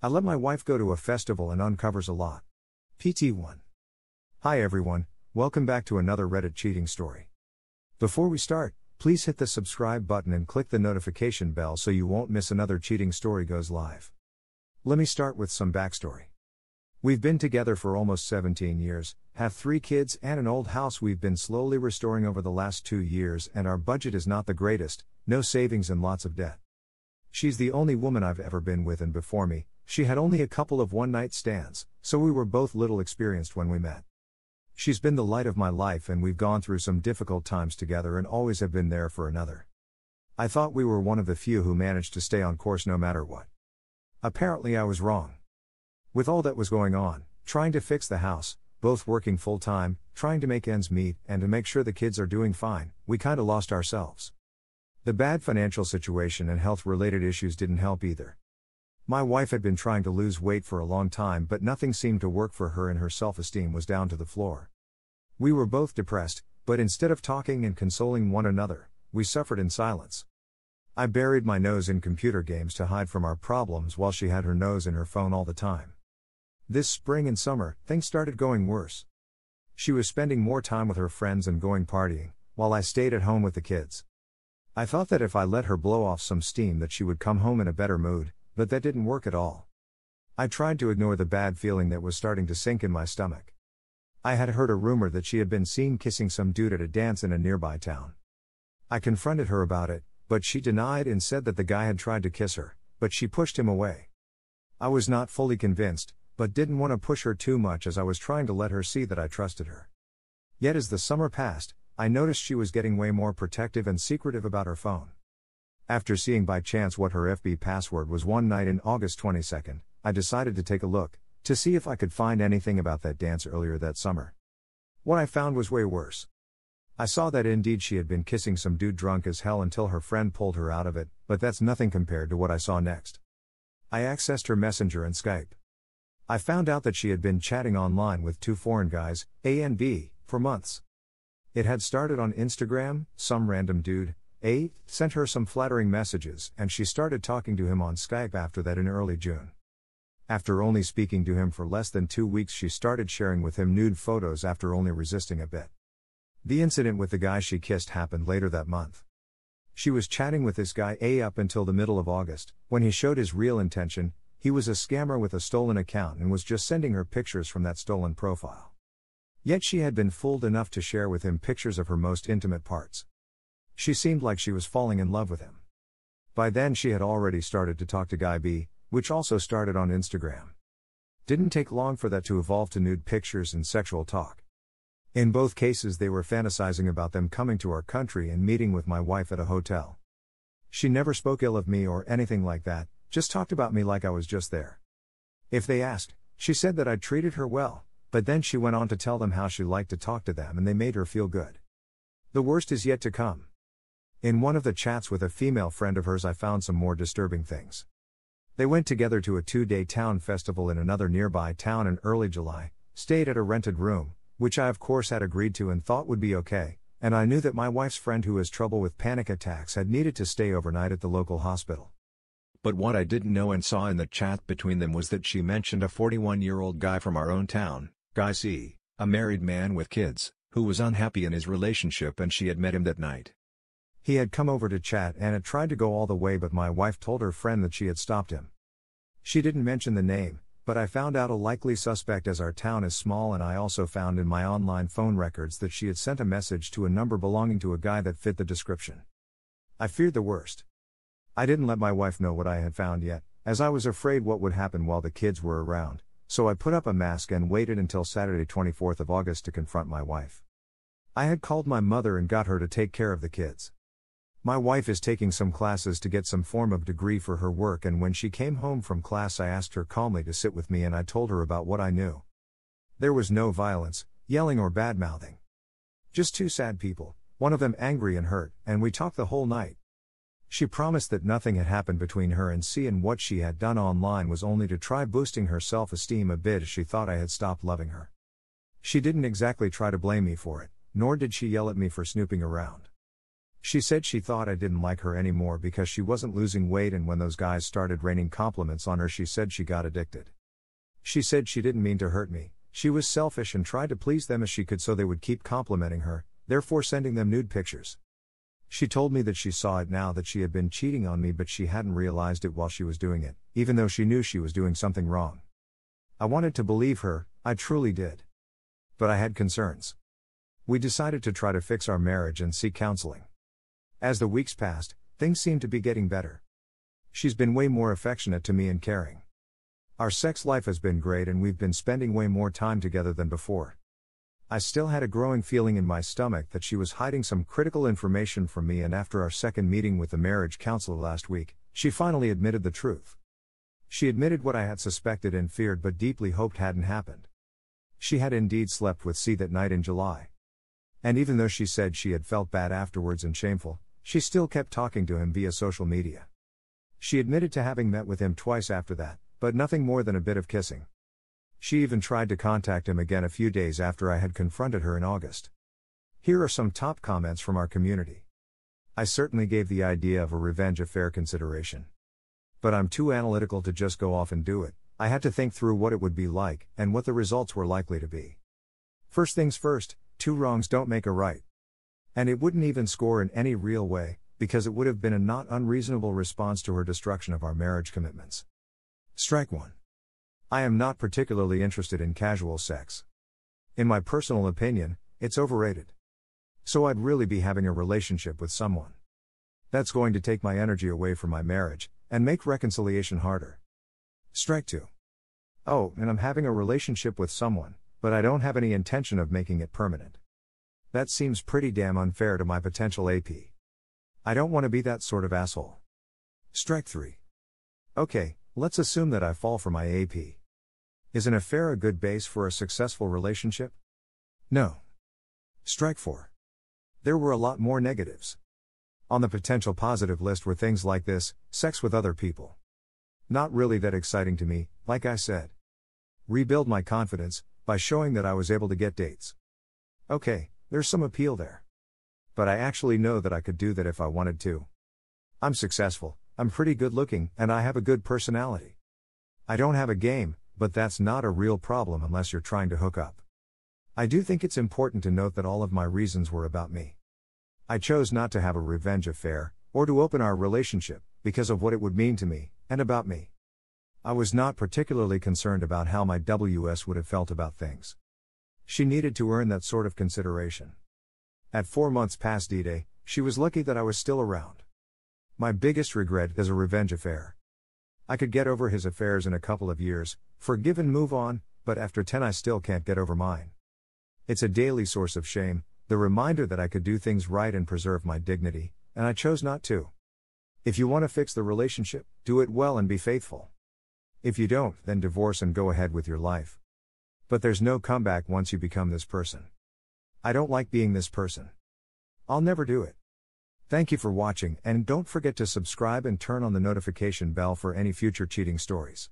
I let my wife go to a festival and uncovers a lot. PT1. Hi everyone, welcome back to another Reddit cheating story. Before we start, please hit the subscribe button and click the notification bell so you won't miss another cheating story goes live. Let me start with some backstory. We've been together for almost 17 years, have 3 kids and an old house we've been slowly restoring over the last 2 years, and our budget is not the greatest, no savings and lots of debt. She's the only woman I've ever been with, and before me, she had only a couple of one-night stands, so we were both little experienced when we met. She's been the light of my life, and we've gone through some difficult times together and always have been there for another. I thought we were one of the few who managed to stay on course no matter what. Apparently I was wrong. With all that was going on, trying to fix the house, both working full-time, trying to make ends meet, and to make sure the kids are doing fine, we kinda lost ourselves. The bad financial situation and health-related issues didn't help either. My wife had been trying to lose weight for a long time, but nothing seemed to work for her and her self-esteem was down to the floor. We were both depressed, but instead of talking and consoling one another, we suffered in silence. I buried my nose in computer games to hide from our problems while she had her nose in her phone all the time. This spring and summer, things started going worse. She was spending more time with her friends and going partying, while I stayed at home with the kids. I thought that if I let her blow off some steam that she would come home in a better mood, but that didn't work at all. I tried to ignore the bad feeling that was starting to sink in my stomach. I had heard a rumor that she had been seen kissing some dude at a dance in a nearby town. I confronted her about it, but she denied and said that the guy had tried to kiss her, but she pushed him away. I was not fully convinced, but didn't want to push her too much as I was trying to let her see that I trusted her. Yet as the summer passed, I noticed she was getting way more protective and secretive about her phone. After seeing by chance what her FB password was one night in August 22nd, I decided to take a look, to see if I could find anything about that dance earlier that summer. What I found was way worse. I saw that indeed she had been kissing some dude drunk as hell until her friend pulled her out of it, but that's nothing compared to what I saw next. I accessed her Messenger and Skype. I found out that she had been chatting online with 2 foreign guys, A and B, for months. It had started on Instagram. Some random dude, A, sent her some flattering messages, and she started talking to him on Skype after that in early June. After only speaking to him for less than 2 weeks, she started sharing with him nude photos after only resisting a bit. The incident with the guy she kissed happened later that month. She was chatting with this guy A up until the middle of August, when he showed his real intention. He was a scammer with a stolen account and was just sending her pictures from that stolen profile. Yet she had been fooled enough to share with him pictures of her most intimate parts. She seemed like she was falling in love with him. By then she had already started to talk to guy B, which also started on Instagram. Didn't take long for that to evolve to nude pictures and sexual talk. In both cases they were fantasizing about them coming to our country and meeting with my wife at a hotel. She never spoke ill of me or anything like that, just talked about me like I was just there. If they asked, she said that I'd treated her well, but then she went on to tell them how she liked to talk to them and they made her feel good. The worst is yet to come. In one of the chats with a female friend of hers I found some more disturbing things. They went together to a 2-day town festival in another nearby town in early July, stayed at a rented room, which I of course had agreed to and thought would be okay, and I knew that my wife's friend who has trouble with panic attacks had needed to stay overnight at the local hospital. But what I didn't know and saw in the chat between them was that she mentioned a 41-year-old guy from our own town, Guy C, a married man with kids, who was unhappy in his relationship and she had met him that night. He had come over to chat and had tried to go all the way, but my wife told her friend that she had stopped him. She didn't mention the name, but I found out a likely suspect as our town is small, and I also found in my online phone records that she had sent a message to a number belonging to a guy that fit the description. I feared the worst. I didn't let my wife know what I had found yet, as I was afraid what would happen while the kids were around, so I put up a mask and waited until Saturday 24th of August to confront my wife. I had called my mother and got her to take care of the kids. My wife is taking some classes to get some form of degree for her work, and when she came home from class I asked her calmly to sit with me and I told her about what I knew. There was no violence, yelling or bad-mouthing. Just 2 sad people, one of them angry and hurt, and we talked the whole night. She promised that nothing had happened between her and C, and what she had done online was only to try boosting her self-esteem a bit as she thought I had stopped loving her. She didn't exactly try to blame me for it, nor did she yell at me for snooping around. She said she thought I didn't like her anymore because she wasn't losing weight, and when those guys started raining compliments on her, she said she got addicted. She said she didn't mean to hurt me, she was selfish and tried to please them as she could so they would keep complimenting her, therefore sending them nude pictures. She told me that she saw it now that she had been cheating on me, but she hadn't realized it while she was doing it, even though she knew she was doing something wrong. I wanted to believe her, I truly did. But I had concerns. We decided to try to fix our marriage and seek counseling. As the weeks passed, things seemed to be getting better. She's been way more affectionate to me and caring. Our sex life has been great and we've been spending way more time together than before. I still had a growing feeling in my stomach that she was hiding some critical information from me, and after our second meeting with the marriage counselor last week, she finally admitted the truth. She admitted what I had suspected and feared but deeply hoped hadn't happened. She had indeed slept with C that night in July. And even though she said she had felt bad afterwards and shameful, she still kept talking to him via social media. She admitted to having met with him twice after that, but nothing more than a bit of kissing. She even tried to contact him again a few days after I had confronted her in August. Here are some top comments from our community. I certainly gave the idea of a revenge affair consideration. But I'm too analytical to just go off and do it. I had to think through what it would be like, and what the results were likely to be. First things first, 2 wrongs don't make a right. And it wouldn't even score in any real way, because it would have been a not unreasonable response to her destruction of our marriage commitments. Strike 1. I am not particularly interested in casual sex. In my personal opinion, it's overrated. So I'd really be having a relationship with someone. That's going to take my energy away from my marriage, and make reconciliation harder. Strike 2. Oh, and I'm having a relationship with someone, but I don't have any intention of making it permanent. That seems pretty damn unfair to my potential AP. I don't want to be that sort of asshole. Strike 3. Okay, let's assume that I fall for my AP. Is an affair a good base for a successful relationship? No. Strike 4. There were a lot more negatives. On the potential positive list were things like this: sex with other people. Not really that exciting to me, like I said. Rebuild my confidence, by showing that I was able to get dates. Okay, there's some appeal there. But I actually know that I could do that if I wanted to. I'm successful, I'm pretty good looking, and I have a good personality. I don't have a game, but that's not a real problem unless you're trying to hook up. I do think it's important to note that all of my reasons were about me. I chose not to have a revenge affair, or to open our relationship, because of what it would mean to me, and about me. I was not particularly concerned about how my WS would have felt about things. She needed to earn that sort of consideration. At 4 months past D-Day, she was lucky that I was still around. My biggest regret is a revenge affair. I could get over his affairs in a couple of years, forgive and move on, but after 10 I still can't get over mine. It's a daily source of shame, the reminder that I could do things right and preserve my dignity, and I chose not to. If you want to fix the relationship, do it well and be faithful. If you don't, then divorce and go ahead with your life. But there's no comeback once you become this person. I don't like being this person. I'll never do it. Thank you for watching, and don't forget to subscribe and turn on the notification bell for any future cheating stories.